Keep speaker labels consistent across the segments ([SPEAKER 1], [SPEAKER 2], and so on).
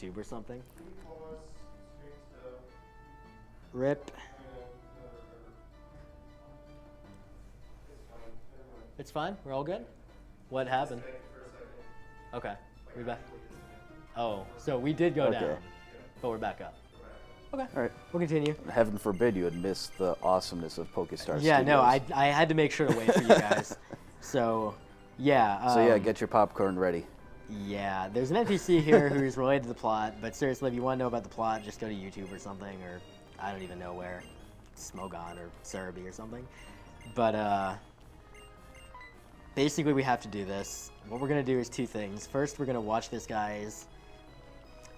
[SPEAKER 1] YouTube or something. Rip. It's fine. We're all good. What happened? Okay. We back. Oh, so we did go down, but we're back up. Okay.
[SPEAKER 2] All right.
[SPEAKER 1] We'll continue.
[SPEAKER 2] Heaven forbid you had missed the awesomeness of PokeStar
[SPEAKER 1] Yeah,
[SPEAKER 2] Studios.
[SPEAKER 1] no, I had to make sure to wait for you guys. So, yeah.
[SPEAKER 2] So yeah, get your popcorn ready.
[SPEAKER 1] Yeah, there's an NPC here who's related to the plot, but seriously, if you want to know about the plot, just go to YouTube or something, or I don't even know where, Smogon or Cerebi or something. But basically we have to do this. What we're going to do is two things. First, we're going to watch this guy's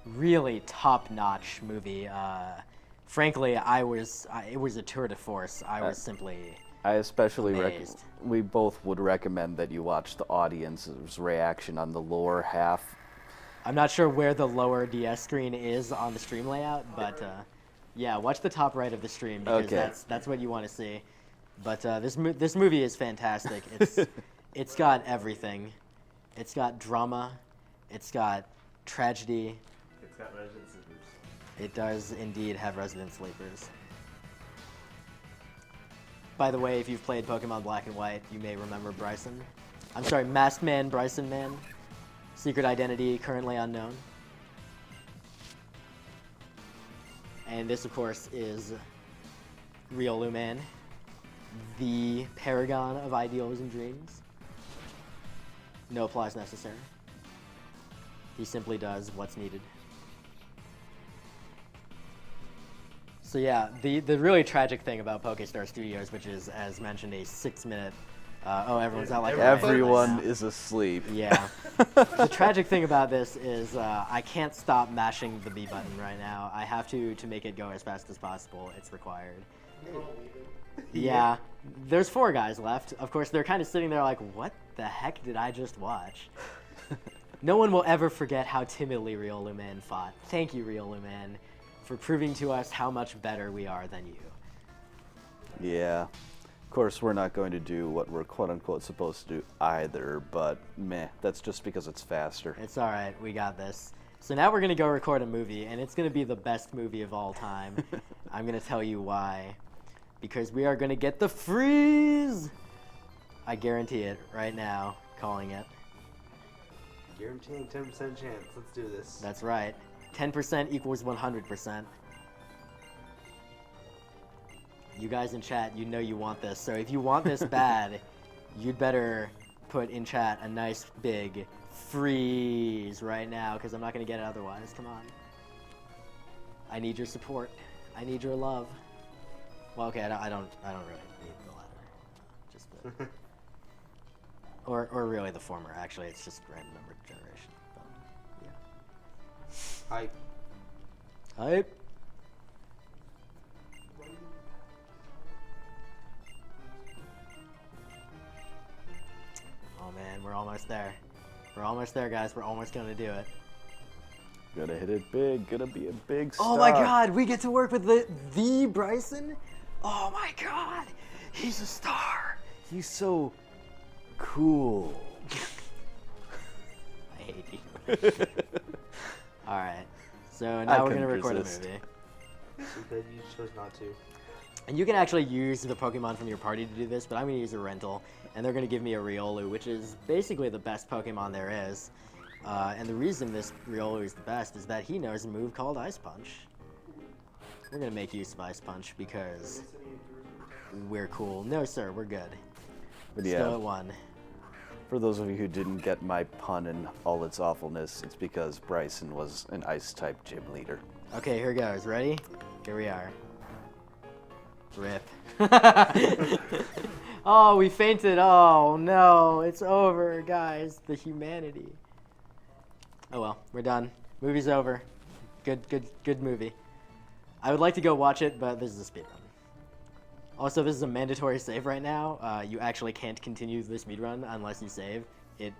[SPEAKER 1] really top-notch movie. Frankly, it was a tour de force. I was simply
[SPEAKER 2] I especially
[SPEAKER 1] amazed.
[SPEAKER 2] we both would recommend that you watch the audience's reaction on the lower half.
[SPEAKER 1] I'm not sure where the lower DS screen is on the stream layout, but yeah, watch the top right of the stream because that's what you want to see. But this movie is fantastic. It's got everything. It's got drama. It's got tragedy.
[SPEAKER 3] It's got resident sleepers.
[SPEAKER 1] It does indeed have resident sleepers. By the way, if you've played Pokemon Black and White, you may remember Bryson. I'm sorry, Masked Man, Bryson Man. Secret identity currently unknown. And this, of course, is Riolu-Man, the paragon of ideals and dreams. No applause necessary. He simply does what's needed. So yeah, the really tragic thing about PokeStar Studios, which is, as mentioned, a 6-minute... everyone's out like
[SPEAKER 2] Everyone is asleep.
[SPEAKER 1] Yeah. The tragic thing about this is I can't stop mashing the B button right now. I have to make it go as fast as possible. It's required. Yeah. There's 4 guys left. Of course, they're kind of sitting there like, what the heck did I just watch? No one will ever forget how timidly Riolu-Man fought. Thank you, Riolu-Man, for proving to us how much better we are than you.
[SPEAKER 2] Yeah. Of course, we're not going to do what we're quote-unquote supposed to do either, but meh, that's just because it's faster.
[SPEAKER 1] It's all right. We got this. So now we're going to go record a movie, and it's going to be the best movie of all time. I'm going to tell you why. Because we are going to get the freeze! I guarantee it right now, calling it.
[SPEAKER 3] Guaranteeing 10% chance. Let's do this.
[SPEAKER 1] That's right. 10% equals 100%. You guys in chat, you know you want this. So if you want this bad, you'd better put in chat a nice big freeze right now, because I'm not going to get it otherwise. Come on. I need your support. I need your love. Well, okay, I don't really need the latter. Just the, or really the former. Actually, it's just random number generation. But, yeah.
[SPEAKER 3] Hype.
[SPEAKER 1] Hype. Oh man, we're almost there. We're almost there, guys. We're almost gonna do it.
[SPEAKER 2] Gonna hit it big. Gonna be a big star.
[SPEAKER 1] Oh my God, we get to work with the Bryson. Oh my God, he's a star.
[SPEAKER 2] He's so cool.
[SPEAKER 1] I hate you. All right, so now we're gonna record
[SPEAKER 2] resist.
[SPEAKER 1] a movie.
[SPEAKER 3] Because you chose not to.
[SPEAKER 1] And you can actually use the Pokemon from your party to do this, but I'm going to use a rental, and they're going to give me a Riolu, which is basically the best Pokemon there is. And the reason this Riolu is the best is that he knows a move called Ice Punch. We're going to make use of Ice Punch because we're cool. No, sir, we're good.
[SPEAKER 2] But
[SPEAKER 1] Still
[SPEAKER 2] yeah,
[SPEAKER 1] at 1.
[SPEAKER 2] for those of you who didn't get my pun and all its awfulness, it's because Bryson was an Ice-type gym leader.
[SPEAKER 1] Okay, here goes. Ready? Here we are. Rip. Oh, we fainted. Oh, no. It's over, guys. The humanity. Oh, well. We're done. Movie's over. Good movie. I would like to go watch it, but this is a speedrun. Also, this is a mandatory save right now. You actually can't continue the speedrun unless you save. It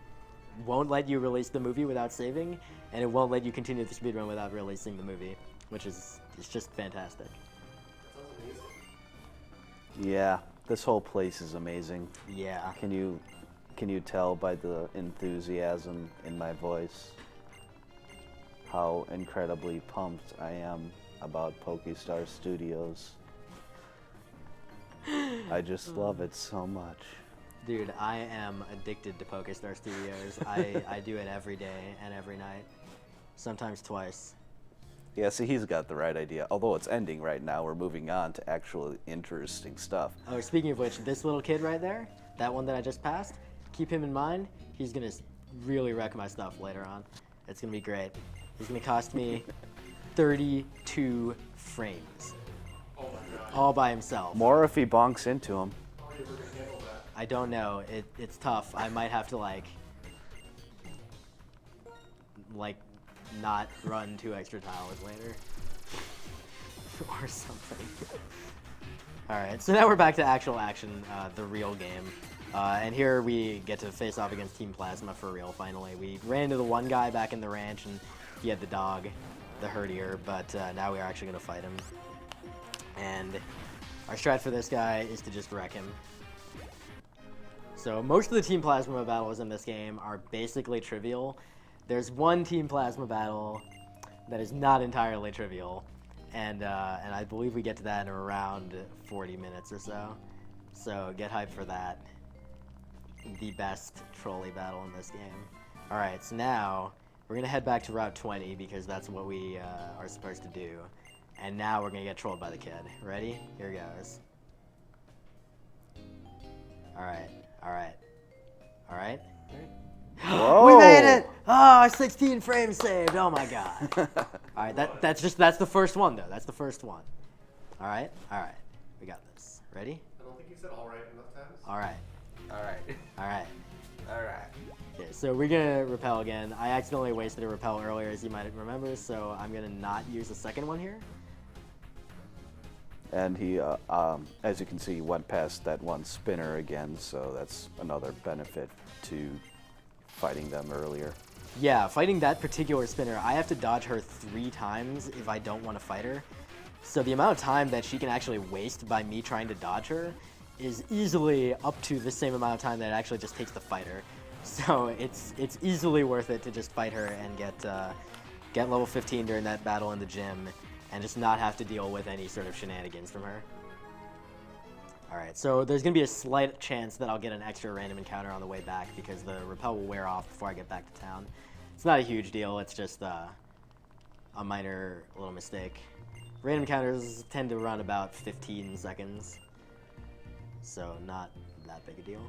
[SPEAKER 1] won't let you release the movie without saving, and it won't let you continue the speedrun without releasing the movie, which is just fantastic.
[SPEAKER 2] Yeah, this whole place is amazing.
[SPEAKER 1] Yeah.
[SPEAKER 2] Can you tell by the enthusiasm in my voice how incredibly pumped I am about Pokestar Studios. I just love it so much.
[SPEAKER 1] Dude, I am addicted to Pokestar Studios. I do it every day and every night, sometimes twice.
[SPEAKER 2] Yeah, see, he's got the right idea. Although it's ending right now, we're moving on to actually interesting stuff.
[SPEAKER 1] Oh, speaking of which, this little kid right there, that one that I just passed, keep him in mind. He's gonna really wreck my stuff later on. It's gonna be great. He's gonna cost me 32 frames.
[SPEAKER 4] Oh my god.
[SPEAKER 1] All by himself.
[SPEAKER 2] More if he bonks into him.
[SPEAKER 4] How are you ever gonna handle that?
[SPEAKER 1] I don't know. It's tough. I might have to like not run 2 extra tiles later. Or something. Alright, so now we're back to actual action, the real game. And here we get to face off against Team Plasma for real, finally. We ran into the one guy back in the ranch, and he had the dog, the herdier, but now we are actually going to fight him. And our strat for this guy is to just wreck him. So most of the Team Plasma battles in this game are basically trivial. There's one Team Plasma battle that is not entirely trivial, and I believe we get to that in around 40 minutes or so. So get hyped for that. The best trolley battle in this game. Alright, so now we're going to head back to Route 20 because that's what we are supposed to do. And now we're going to get trolled by the kid. Ready? Here goes. Alright, alright, alright.
[SPEAKER 2] Whoa!
[SPEAKER 1] We made it! Oh, 16 frames saved. Oh my god. Alright, that's the first one though. That's the first one. Alright, alright. We got this. Ready?
[SPEAKER 4] I don't think you said alright enough times.
[SPEAKER 1] Alright,
[SPEAKER 3] Alright.
[SPEAKER 1] alright.
[SPEAKER 3] Alright.
[SPEAKER 1] Okay, so we're gonna repel again. I accidentally wasted a repel earlier, as you might remember, so I'm gonna not use the second one here.
[SPEAKER 2] And he, as you can see, went past that one spinner again, so that's another benefit to fighting them earlier.
[SPEAKER 1] Yeah, fighting that particular spinner, I have to dodge her 3 times if I don't want to fight her. So the amount of time that she can actually waste by me trying to dodge her is easily up to the same amount of time that it actually just takes to fight her. So it's easily worth it to just fight her and get level 15 during that battle in the gym and just not have to deal with any sort of shenanigans from her. Alright, so there's going to be a slight chance that I'll get an extra random encounter on the way back because the repel will wear off before I get back to town. It's not a huge deal, it's just a minor little mistake. Random encounters tend to run about 15 seconds, so not that big a deal.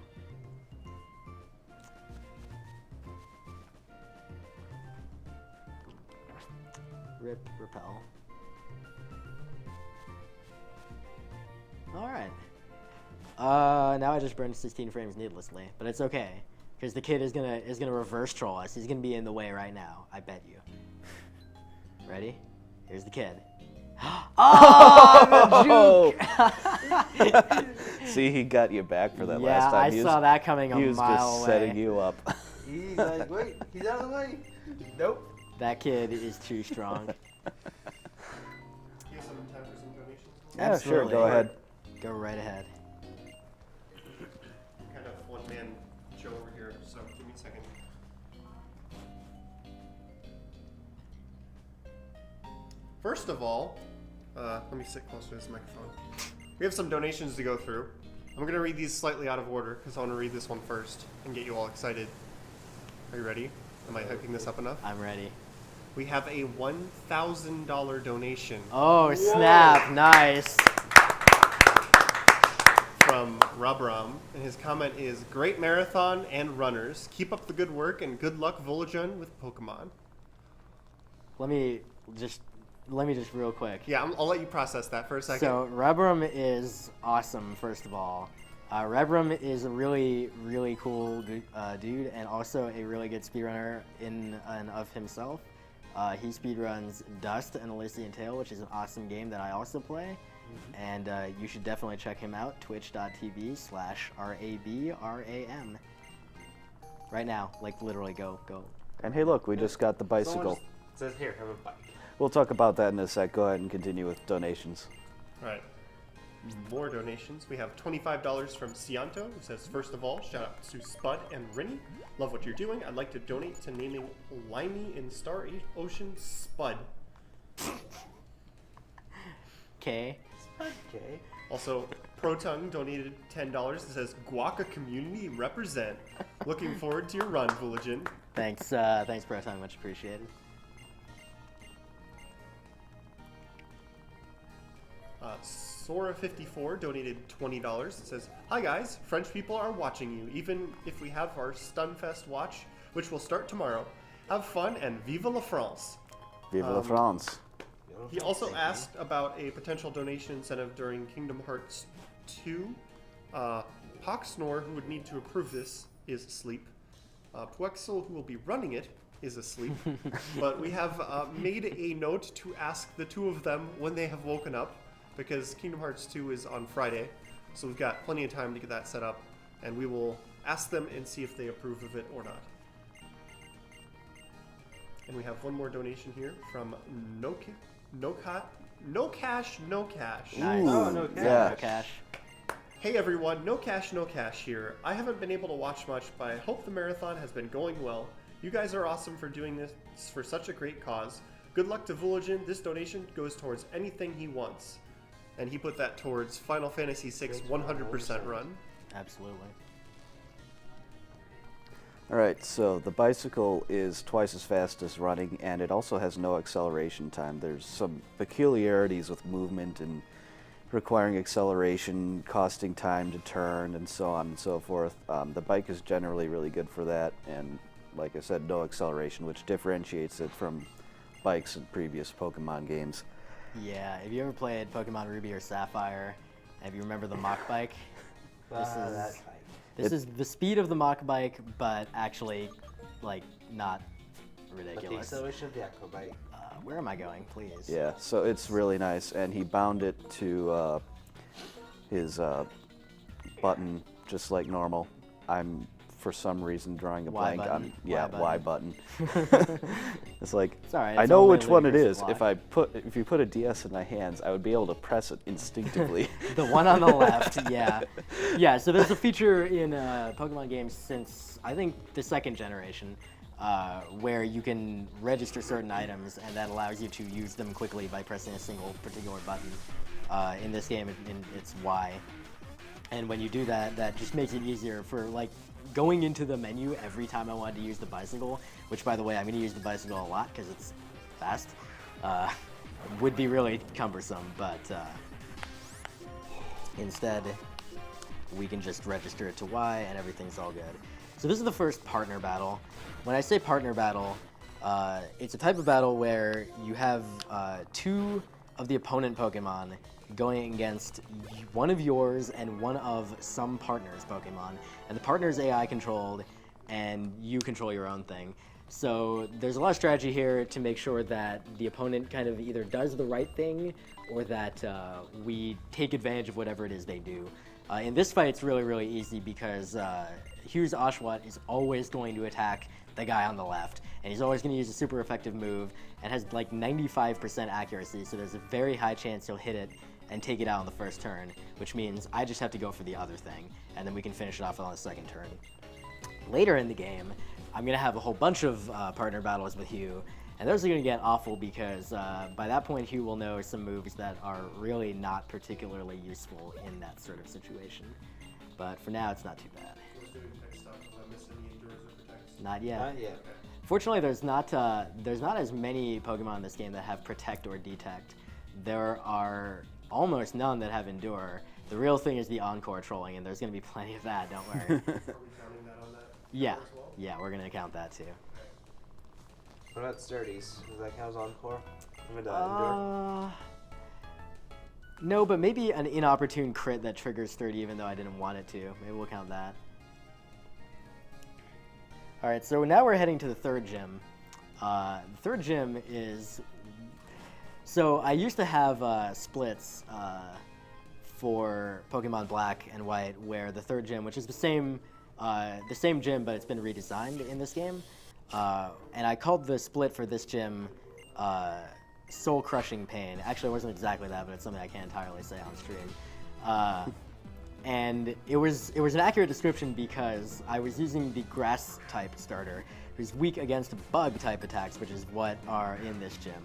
[SPEAKER 1] Rip, repel. Alright. Now I just burned 16 frames needlessly, but it's okay, because the kid is gonna reverse troll us. He's gonna be in the way right now, I bet you. Ready? Here's the kid. Oh, the juke!
[SPEAKER 2] See, he got you back for that
[SPEAKER 1] Yeah,
[SPEAKER 2] last time.
[SPEAKER 1] I saw that coming a
[SPEAKER 2] He was
[SPEAKER 1] mile
[SPEAKER 2] just
[SPEAKER 1] away.
[SPEAKER 2] setting you up.
[SPEAKER 3] He's like, wait, he's out of the way. Nope.
[SPEAKER 1] That kid is too strong.
[SPEAKER 4] You have some time for some donations?
[SPEAKER 2] Yeah, sure,
[SPEAKER 1] Absolutely.
[SPEAKER 2] go ahead.
[SPEAKER 1] Go right ahead.
[SPEAKER 4] Kind of one-man show over here, so give me a second. First of all, let me sit closer to this microphone. We have some donations to go through. I'm going to read these slightly out of order because I want to read this one first and get you all excited. Are you ready? Am I hyping this up enough?
[SPEAKER 1] I'm ready.
[SPEAKER 4] We have a $1,000 donation
[SPEAKER 1] Oh, snap. Nice.
[SPEAKER 4] from Rabram, and his comment is, "Great marathon and runners. Keep up the good work and good luck, Volajun, with Pokemon."
[SPEAKER 1] Let me just real quick.
[SPEAKER 4] Yeah, I'll let you process that for a second.
[SPEAKER 1] So Rebram is awesome, first of all. Rebram is a really, really cool dude and also a really good speedrunner in and of himself. He speedruns Dust and Elysian Tale, which is an awesome game that I also play. And you should definitely check him out, twitch.tv/RABRAM. Right now, like literally go.
[SPEAKER 2] And hey, look, we just got the
[SPEAKER 3] Someone
[SPEAKER 2] bicycle.
[SPEAKER 3] just says, here, have a bike.
[SPEAKER 2] We'll talk about that in a sec. Go ahead and continue with donations.
[SPEAKER 4] Right. more donations. We have $25 from Cianto, who says, first of all, shout out to Spud and Rinny. Love what you're doing. I'd like to donate to naming Limey in Star Ocean Spud.
[SPEAKER 1] Okay.
[SPEAKER 3] Okay.
[SPEAKER 4] Also, Protung donated $10. It says, Guaca community represent. Looking forward to your run, Vulagen.
[SPEAKER 1] Thanks, Proton. Much appreciated.
[SPEAKER 4] Sora54 donated $20. It says, hi guys, French people are watching you, even if we have our Stunfest watch, which will start tomorrow. Have fun and vive la France.
[SPEAKER 2] Vive la France.
[SPEAKER 4] He also asked about a potential donation incentive during Kingdom Hearts 2. Poxnor, who would need to approve this, is asleep. Puexel, who will be running it, is asleep. But we have made a note to ask the two of them when they have woken up, because Kingdom Hearts 2 is on Friday. So we've got plenty of time to get that set up, and we will ask them and see if they approve of it or not. And we have one more donation here from No Cash.
[SPEAKER 1] Nice.
[SPEAKER 3] Oh, no
[SPEAKER 2] yeah.
[SPEAKER 1] No cash.
[SPEAKER 4] Hey everyone, No Cash here. I haven't been able to watch much, but I hope the marathon has been going well. You guys are awesome for doing this for such a great cause. Good luck to Vulagen. This donation goes towards anything he wants. And he put that towards Final Fantasy VI 100% run.
[SPEAKER 1] Absolutely.
[SPEAKER 2] Alright, so the bicycle is twice as fast as running, and it also has no acceleration time. There's some peculiarities with movement and requiring acceleration, costing time to turn, and so on and so forth. The bike is generally really good for that, and like I said, no acceleration, which differentiates it from bikes in previous Pokemon games.
[SPEAKER 1] Yeah, if you ever played Pokemon Ruby or Sapphire, and if you remember the Mach Bike, this is the speed of the Mach Bike, but actually, like, not
[SPEAKER 3] But the
[SPEAKER 1] ridiculous.
[SPEAKER 3] acceleration of the Aqua Bike.
[SPEAKER 1] Where am I going, please?
[SPEAKER 2] Yeah, so it's really nice, and he bound it to his button just like normal. I'm for some reason drawing a
[SPEAKER 1] Y
[SPEAKER 2] blank
[SPEAKER 1] button.
[SPEAKER 2] on Y button. It's like
[SPEAKER 1] It's alright,
[SPEAKER 2] I
[SPEAKER 1] it's
[SPEAKER 2] know
[SPEAKER 1] only
[SPEAKER 2] which one it
[SPEAKER 1] ludicrous
[SPEAKER 2] is.
[SPEAKER 1] block.
[SPEAKER 2] If you put a DS in my hands, I would be able to press it instinctively.
[SPEAKER 1] The one on the left, yeah. Yeah, so there's a feature in Pokemon games since, I think, the second generation, where you can register certain items, and that allows you to use them quickly by pressing a single particular button. In this game, it's Y. And when you do that, that just makes it easier for, like, going into the menu every time I wanted to use the bicycle, which, by the way, I'm going to use the bicycle a lot because it's fast, would be really cumbersome, but instead, we can just register it to Y and everything's all good. So this is the first partner battle. When I say partner battle, it's a type of battle where you have two of the opponent Pokemon going against one of yours and one of some partner's Pokemon. And the partner's AI controlled, and you control your own thing. So there's a lot of strategy here to make sure that the opponent kind of either does the right thing or that we take advantage of whatever it is they do. In this fight, it's really, really easy because Hughes Oshawott is always going to attack the guy on the left, and he's always going to use a super effective move and has like 95% accuracy, so there's a very high chance he'll hit it and take it out on the first turn, which means I just have to go for the other thing, and then we can finish it off on the second turn. Later in the game, I'm going to have a whole bunch of partner battles with Hugh, and those are going to get awful because by that point Hugh will know some moves that are really not particularly useful in that sort of situation. But for now, it's not too bad. Not yet.
[SPEAKER 3] Not yet.
[SPEAKER 1] Fortunately, there's not as many Pokemon in this game that have Protect or Detect. There are almost none that have Endure. The real thing is the Encore trolling, and there's going to be plenty of that, don't worry.
[SPEAKER 4] Are we counting that on that?
[SPEAKER 1] Yeah,
[SPEAKER 4] as well?
[SPEAKER 1] yeah, we're going to count that too.
[SPEAKER 3] What about Sturdies? Does that count as Encore? I'm gonna Endure.
[SPEAKER 1] No, but maybe an inopportune crit that triggers 30 even though I didn't want it to. Maybe we'll count that. Alright, so now we're heading to the third gym. The third gym is... So I used to have splits for Pokemon Black and White where the third gym, which is the same gym but it's been redesigned in this game, and I called the split for this gym Soul Crushing Pain. Actually, it wasn't exactly that, but it's something I can't entirely say on stream. And it was an accurate description because I was using the grass type starter, who's weak against bug type attacks, which is what are in this gym.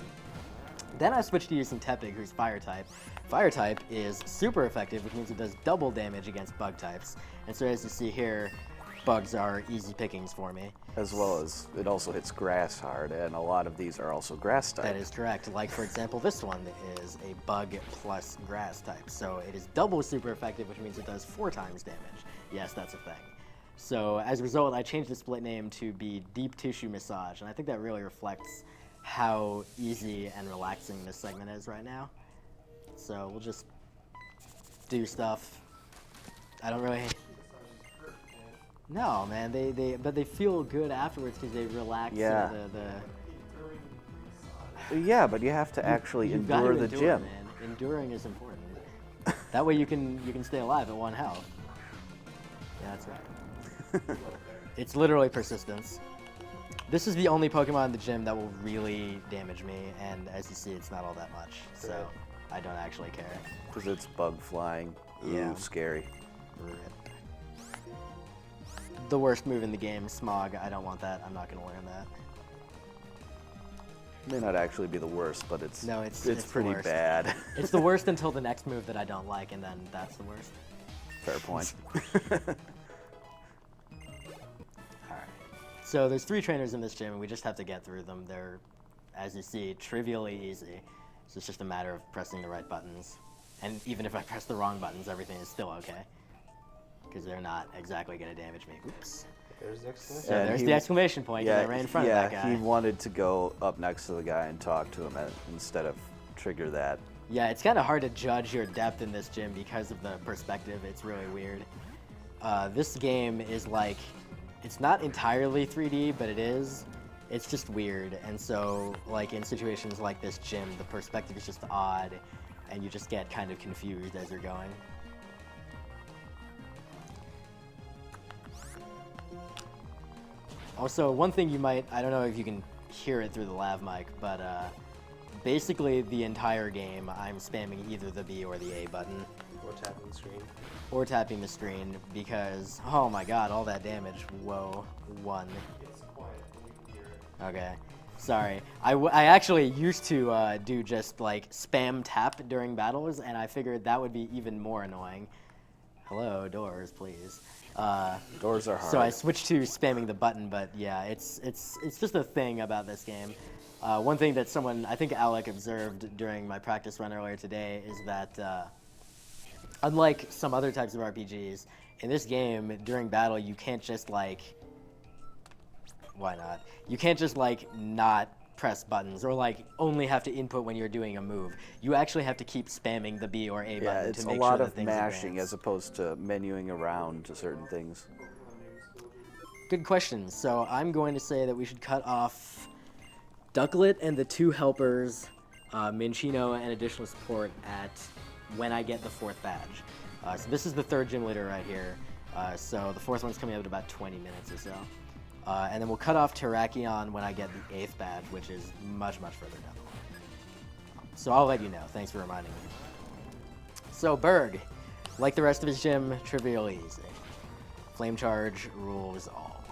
[SPEAKER 1] Then I switched to using Tepig, who's fire type. Fire type is super effective, which means it does double damage against bug types. And so as you see here, bugs are easy pickings for me.
[SPEAKER 2] As well as it also hits grass hard, and a lot of these are also grass type.
[SPEAKER 1] That is correct. Like, for example, this one is a bug plus grass type. So it is double super effective, which means it does 4 times damage. Yes, that's a thing. So as a result, I changed the split name to be Deep Tissue Massage, and I think that really reflects how easy and relaxing this segment is right now. So we'll just do stuff. I don't really... No, man, but they feel good afterwards because they relax.
[SPEAKER 2] Yeah.
[SPEAKER 1] The
[SPEAKER 2] Yeah, but you have to actually
[SPEAKER 1] you've got to
[SPEAKER 2] endure the
[SPEAKER 1] endure,
[SPEAKER 2] gym.
[SPEAKER 1] man. Enduring is important. That way you can stay alive at 1 health. Yeah, that's right. It's literally persistence. This is the only Pokemon in the gym that will really damage me, and as you see, it's not all that much. So I don't actually care.
[SPEAKER 2] Because it's bug flying. Ooh,
[SPEAKER 1] Yeah.
[SPEAKER 2] scary.
[SPEAKER 1] Rip. The worst move in the game, Smog. I don't want that. I'm not going to learn that.
[SPEAKER 2] May not actually be the worst, but it's
[SPEAKER 1] No, it's
[SPEAKER 2] it's
[SPEAKER 1] the
[SPEAKER 2] pretty
[SPEAKER 1] worst.
[SPEAKER 2] bad.
[SPEAKER 1] It's the worst until the next move that I don't like, and then that's the worst.
[SPEAKER 2] Fair point.
[SPEAKER 1] Alright. So there's 3 trainers in this gym, and we just have to get through them. They're, as you see, trivially easy. So it's just a matter of pressing the right buttons. And even if I press the wrong buttons, everything is still okay. Because they're not exactly going to damage me. Oops.
[SPEAKER 3] There's the exclamation.
[SPEAKER 1] So
[SPEAKER 2] And
[SPEAKER 1] there's
[SPEAKER 2] he-
[SPEAKER 1] the exclamation point, because I ran in front of that guy.
[SPEAKER 2] he wanted to go up next to the guy and talk to him instead of trigger that.
[SPEAKER 1] Yeah, it's kind of hard to judge your depth in this gym because of the perspective. It's really weird. This game is like, it's not entirely 3D, but it is. It's just weird. And so, like, in situations like this gym, the perspective is just odd, and you just get kind of confused as you're going. Also, one thing you might, I don't know if you can hear it through the lav mic, but basically the entire game I'm spamming either the B or the A button,
[SPEAKER 3] Or tapping the screen.
[SPEAKER 1] or tapping the screen because, oh my god, all that damage. Whoa, 1. Okay, sorry. I actually used to do just like spam tap during battles, and I figured that would be even more annoying. Hello, doors, please.
[SPEAKER 2] Doors are hard.
[SPEAKER 1] So I switched to spamming the button, but yeah, it's just a thing about this game. One thing that someone, I think Alec, observed during my practice run earlier today is that unlike some other types of RPGs, in this game, during battle, you can't just like, why not? You can't just like not press buttons or like only have to input when you're doing a move. You actually have to keep spamming the B or A
[SPEAKER 2] yeah,
[SPEAKER 1] button
[SPEAKER 2] it's
[SPEAKER 1] to
[SPEAKER 2] a
[SPEAKER 1] make
[SPEAKER 2] lot
[SPEAKER 1] sure that
[SPEAKER 2] of
[SPEAKER 1] things
[SPEAKER 2] mashing
[SPEAKER 1] advance.
[SPEAKER 2] as opposed to menuing around to certain things.
[SPEAKER 1] Good question. So I'm going to say that we should cut off Ducklet and the 2 helpers, Minchino and additional support at when I get the 4th badge. So this is the 3rd gym leader right here. So the 4th one's coming up in about 20 minutes or so. And then we'll cut off Terrakion when I get the 8th badge, which is much, much further down the line. So I'll let you know. Thanks for reminding me. So Berg, like the rest of his gym, trivially easy. Flame Charge rules all.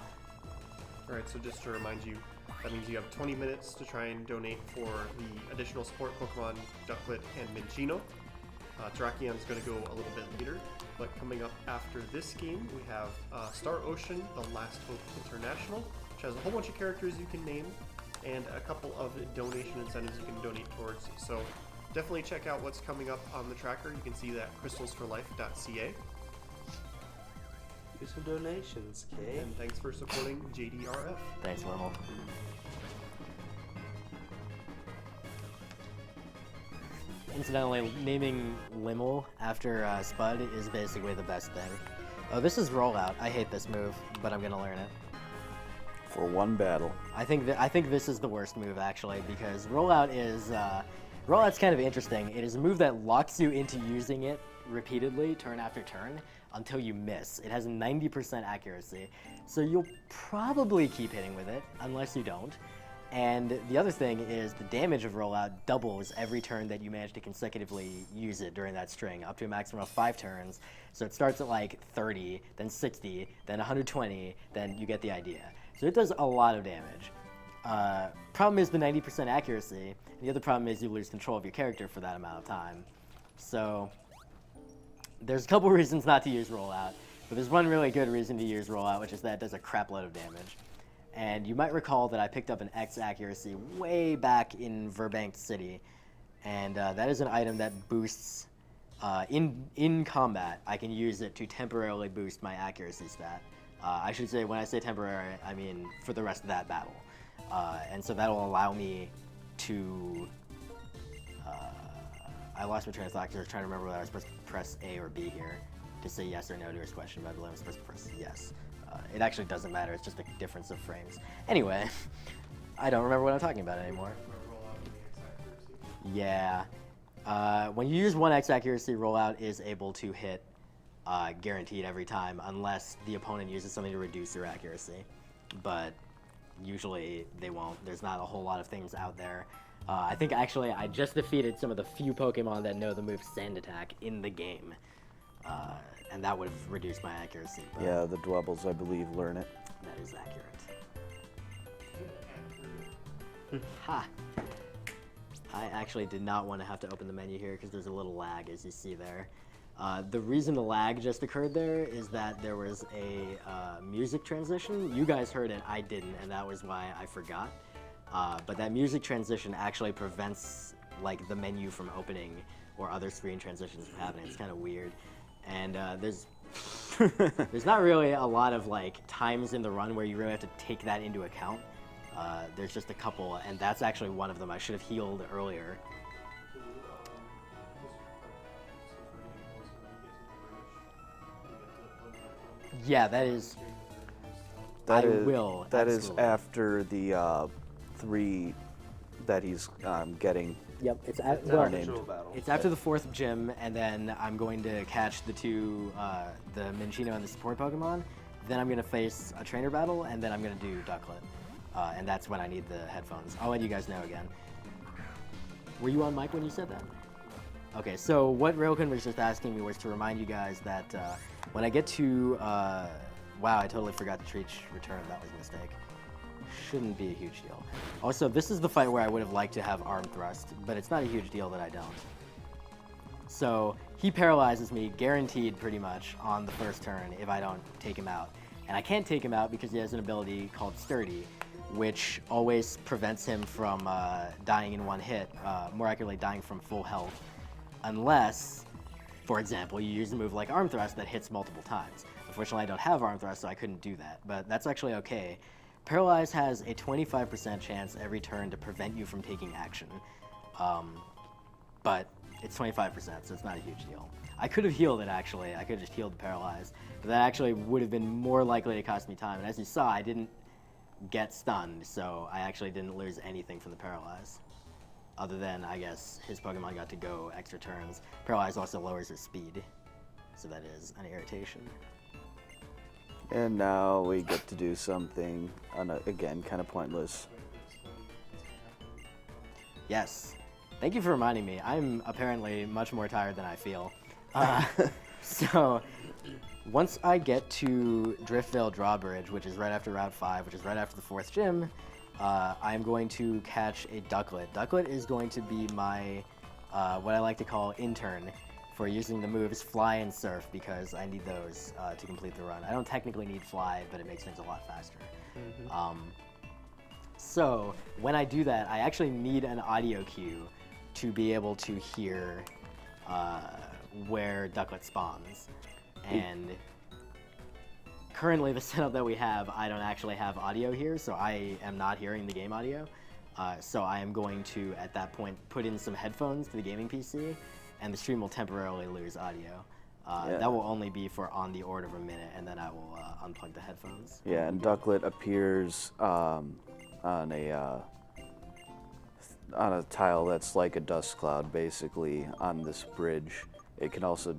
[SPEAKER 4] Alright, so just to remind you, that means you have 20 minutes to try and donate for the additional support Pokemon Ducklet and Minchino. Terrakion's going to go a little bit later, but coming up after this game, we have Star Ocean, The Last Hope International, which has a whole bunch of characters you can name, and a couple of donation incentives you can donate towards. So definitely check out what's coming up on the tracker. You can see that at crystalsforlife.ca.
[SPEAKER 3] Do some donations, okay?
[SPEAKER 4] And thanks for supporting JDRF.
[SPEAKER 1] Thanks, Limmel. Incidentally, naming Limmel after Spud is basically the best thing. Oh, this is Rollout. I hate this move, but I'm gonna learn it.
[SPEAKER 2] For one battle.
[SPEAKER 1] I think this is the worst move actually because Rollout is Rollout's kind of interesting. It is a move that locks you into using it repeatedly, turn after turn, until you miss. It has 90% accuracy, so you'll probably keep hitting with it unless you don't. And the other thing is the damage of rollout doubles every turn that you manage to consecutively use it during that string, up to a maximum of 5 turns. So it starts at like 30, then 60, then 120, then you get the idea. So it does a lot of damage. Problem is the 90% accuracy. And the other problem is you lose control of your character for that amount of time. So there's a couple reasons not to use rollout, but there's one really good reason to use rollout, which is that it does a crap load of damage. And you might recall that I picked up an X accuracy way back in Verbanked City, and that is an item that boosts in combat. I can use it to temporarily boost my accuracy stat. I should say, when I say temporary, I mean for the rest of that battle. And so that'll allow me to... I lost my train of thought because I was trying to remember whether I was supposed to press A or B here to say yes or no to his question, but I believe I'm supposed to press yes. It actually doesn't matter, it's just a difference of frames. Anyway, I don't remember what I'm talking about anymore. Yeah. When you use 1x accuracy, rollout is able to hit guaranteed every time, unless the opponent uses something to reduce your accuracy. But usually they won't. There's not a whole lot of things out there. I think actually I just defeated some of the few Pokemon that know the move Sand Attack in the game. And that would have reduced my accuracy. But
[SPEAKER 2] Yeah, the Dwebbles, I believe, learn it.
[SPEAKER 1] that is accurate. Ha! I actually did not want to have to open the menu here because there's a little lag, as you see there. The reason the lag just occurred there is that there was a music transition. You guys heard it, I didn't, and that was why I forgot. But that music transition actually prevents like the menu from opening or other screen transitions from happening. It's kind of weird. And there's not really a lot of like times in the run where you really have to take that into account. There's just a couple, and that's actually one of them. I should have healed earlier. Yeah, that is. I will.
[SPEAKER 2] That is
[SPEAKER 1] absolutely.
[SPEAKER 2] after the 3 that he's getting.
[SPEAKER 1] Yep, it's
[SPEAKER 3] It's
[SPEAKER 1] well,
[SPEAKER 3] an actual battle.
[SPEAKER 1] it's after the 4th gym, and then I'm going to catch the 2, the Minchino and the support Pokemon. Then I'm going to face a trainer battle, and then I'm going to do Ducklet. And that's when I need the headphones. I'll let you guys know again. Were you on mic when you said that? Okay, so what Railkin was just asking me was to remind you guys that when I get to... wow, I totally forgot to reach return. That was a mistake. Shouldn't be a huge deal. Also, this is the fight where I would have liked to have arm thrust, but it's not a huge deal that I don't. So he paralyzes me, guaranteed pretty much, on the first turn if I don't take him out. And I can't take him out because he has an ability called Sturdy, which always prevents him from dying in one hit, more accurately dying from full health, unless, for example, you use a move like Arm Thrust that hits multiple times. Unfortunately, I don't have Arm Thrust, so I couldn't do that, but that's actually okay. Paralyze has a 25% chance every turn to prevent you from taking action, but it's 25%, so it's not a huge deal. I could have healed it, actually. I could have just healed the Paralyze, but that actually would have been more likely to cost me time, and as you saw, I didn't get stunned, so I actually didn't lose anything from the Paralyze. Other than, I guess, his Pokemon got to go extra turns. Paralyze also lowers his speed, so that is an irritation.
[SPEAKER 2] And now we get to do something, again, kind of pointless.
[SPEAKER 1] Yes. Thank you for reminding me. I'm apparently much more tired than I feel. So, once I get to Driftvale Drawbridge, which is right after Route 5, which is right after the 4th gym, I'm going to catch a Ducklet. Ducklet is going to be my, what I like to call intern for using the moves Fly and Surf, because I need those to complete the run. I don't technically need Fly, but it makes things a lot faster. So, when I do that, I actually need an audio cue to be able to hear where Ducklet spawns. And currently the setup that we have, I don't actually have audio here, so I am not hearing the game audio. So I am going to, at that point, put in some headphones to the gaming PC, and the stream will temporarily lose audio. That will only be for on the order of a minute, and then I will unplug the headphones.
[SPEAKER 2] Yeah, and Ducklet appears on a tile that's like a dust cloud, basically, on this bridge. It can also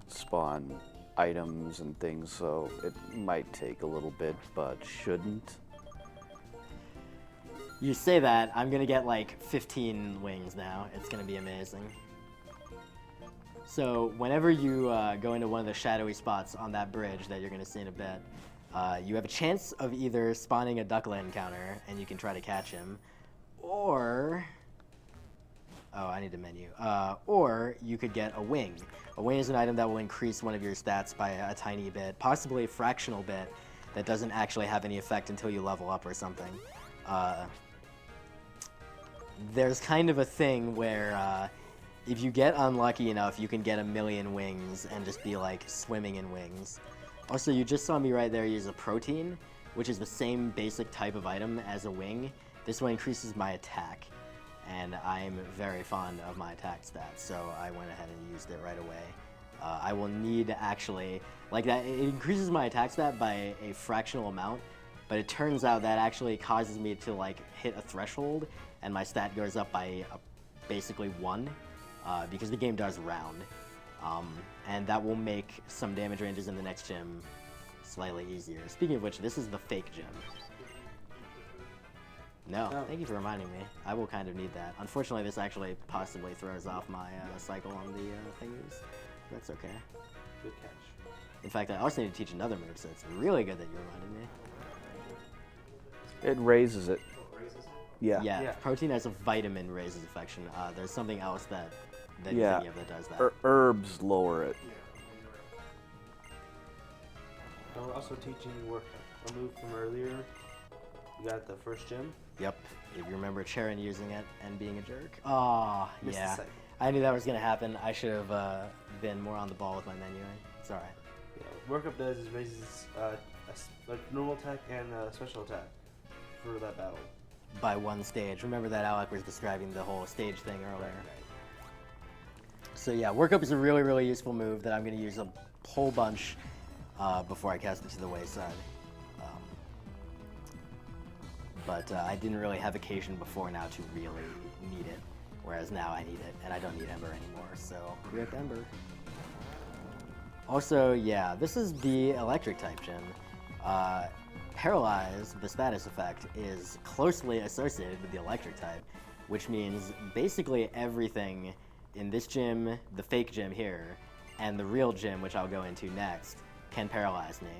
[SPEAKER 2] spawn items and things, so it might take a little bit, but shouldn't.
[SPEAKER 1] You say that, I'm gonna get like 15 wings now. It's gonna be amazing. So whenever you go into one of the shadowy spots on that bridge that you're gonna see in a bit, you have a chance of either spawning a Duckland counter and you can try to catch him, or I need a menu. Or you could get a wing. A wing is an item that will increase one of your stats by a tiny bit, possibly a fractional bit, that doesn't actually have any effect until you level up or something. There's kind of a thing where if you get unlucky enough, you can get 1,000,000 wings and just be like swimming in wings. Also, you just saw me right there use a protein, which is the same basic type of item as a wing. This one increases my attack, and I'm very fond of my attack stats, so I went ahead and used it right away. I will need to actually, like that, it increases my attack stat by a fractional amount, but it turns out that actually causes me to like hit a threshold, and my stat goes up by basically 1, because the game does round. And that will make some damage ranges in the next gym slightly easier. Speaking of which, this is the fake gym. No, thank you for reminding me. I will kind of need that. Unfortunately, this actually possibly throws off my cycle on the thingies. That's okay.
[SPEAKER 3] Good catch.
[SPEAKER 1] In fact, I also need to teach another move, so it's really good that you reminded me.
[SPEAKER 2] It raises it. Yeah.
[SPEAKER 1] Yeah, protein as a vitamin raises affection. There's something else that
[SPEAKER 2] Yeah.
[SPEAKER 1] you're thinking of that does that.
[SPEAKER 2] Herbs lower it.
[SPEAKER 3] I'm also teaching work a move from earlier. You got the first gym.
[SPEAKER 1] Yep. If you remember Charon using it and being a jerk. Oh,
[SPEAKER 3] Missed the
[SPEAKER 1] yeah.
[SPEAKER 3] cycle.
[SPEAKER 1] I knew that was going to happen. I should have been more on the ball with my menuing. It's alright.
[SPEAKER 3] Yeah, what workup does is raises like normal attack and special attack for that battle.
[SPEAKER 1] By 1 stage. Remember that Alec was describing the whole stage thing earlier. So yeah, workup is a really, really useful move that I'm going to use a whole bunch before I cast it to the wayside. But I didn't really have occasion before now to really need it, whereas now I need it, and I don't need Ember anymore, so rip Ember. Also, yeah, this is the electric type gym. Paralyze, the status effect, is closely associated with the electric type, which means basically everything in this gym, the fake gym here, and the real gym, which I'll go into next, can paralyze me.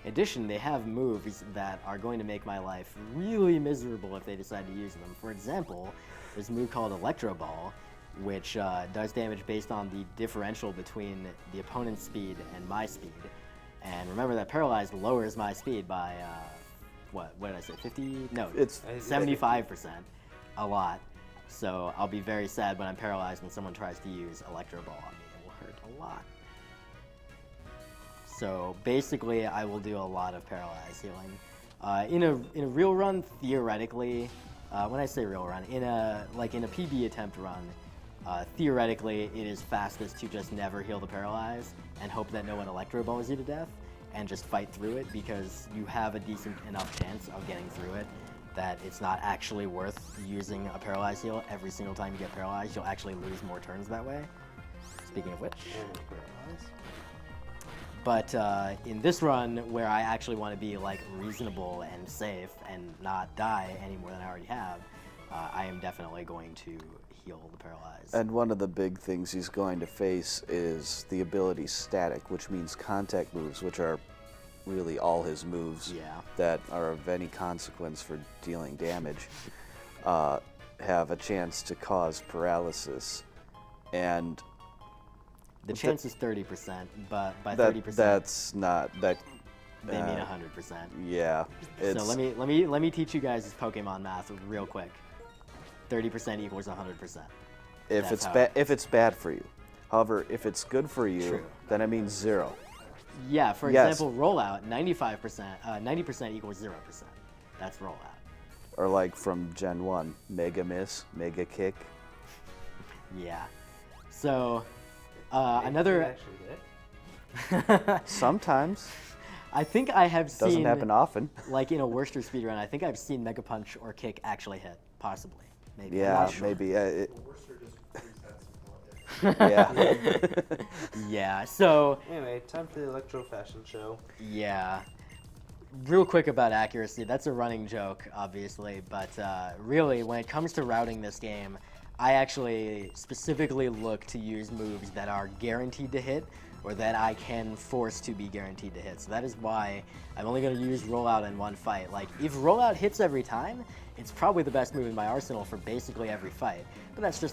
[SPEAKER 1] In addition, they have moves that are going to make my life really miserable if they decide to use them. For example, there's a move called Electro Ball, which does damage based on the differential between the opponent's speed and my speed. And remember that Paralyzed lowers my speed by, what did I say, 50? No,
[SPEAKER 2] It's
[SPEAKER 1] 75%. A lot. So I'll be very sad when I'm paralyzed and someone tries to use Electro Ball on me. It will hurt a lot. So basically, I will do a lot of paralyzed healing. In a real run, theoretically, when I say real run, in a PB attempt run, theoretically, it is fastest to just never heal the paralyzed and hope that no one Electro Balls you to death and just fight through it, because you have a decent enough chance of getting through it that it's not actually worth using a paralyzed heal every single time you get paralyzed. You'll actually lose more turns that way. Speaking of which.
[SPEAKER 3] And paralyzed.
[SPEAKER 1] But in this run, where I actually want to be like reasonable and safe and not die any more than I already have, I am definitely going to heal the paralyzed.
[SPEAKER 2] And one of the big things he's going to face is the ability static, which means contact moves, which are really all his moves that are of any consequence for dealing damage, have a chance to cause paralysis. And
[SPEAKER 1] the chance is 30%, but by
[SPEAKER 2] that,
[SPEAKER 1] 30%,
[SPEAKER 2] that's not that.
[SPEAKER 1] They mean 100%.
[SPEAKER 2] Yeah.
[SPEAKER 1] So let me teach you guys Pokemon math real quick. 30% equals 100%.
[SPEAKER 2] If it's bad for you. However, if it's good for you,
[SPEAKER 1] True.
[SPEAKER 2] then it means 0.
[SPEAKER 1] Yeah, for
[SPEAKER 2] Yes.
[SPEAKER 1] example, rollout, 90% equals 0%. That's rollout.
[SPEAKER 2] Or like from Gen 1, Mega Miss, Mega Kick.
[SPEAKER 1] Yeah. So,
[SPEAKER 3] You
[SPEAKER 1] another...
[SPEAKER 3] actually get it?
[SPEAKER 2] Sometimes.
[SPEAKER 1] I think I have seen...
[SPEAKER 2] Doesn't happen often.
[SPEAKER 1] Like in a Worcester speedrun, I think I've seen Mega Punch or Kick actually hit. Possibly. Maybe. I'm
[SPEAKER 2] Yeah,
[SPEAKER 1] not sure.
[SPEAKER 2] maybe.
[SPEAKER 4] Worcester just frees that
[SPEAKER 2] Yeah.
[SPEAKER 1] Yeah, so...
[SPEAKER 3] Anyway, time for the Electro Fashion Show.
[SPEAKER 1] Yeah. real quick about accuracy, that's a running joke, obviously, but really, when it comes to routing this game, I actually specifically look to use moves that are guaranteed to hit or that I can force to be guaranteed to hit. So that is why I'm only going to use rollout in one fight. Like, if rollout hits every time, it's probably the best move in my arsenal for basically every fight, but that's just not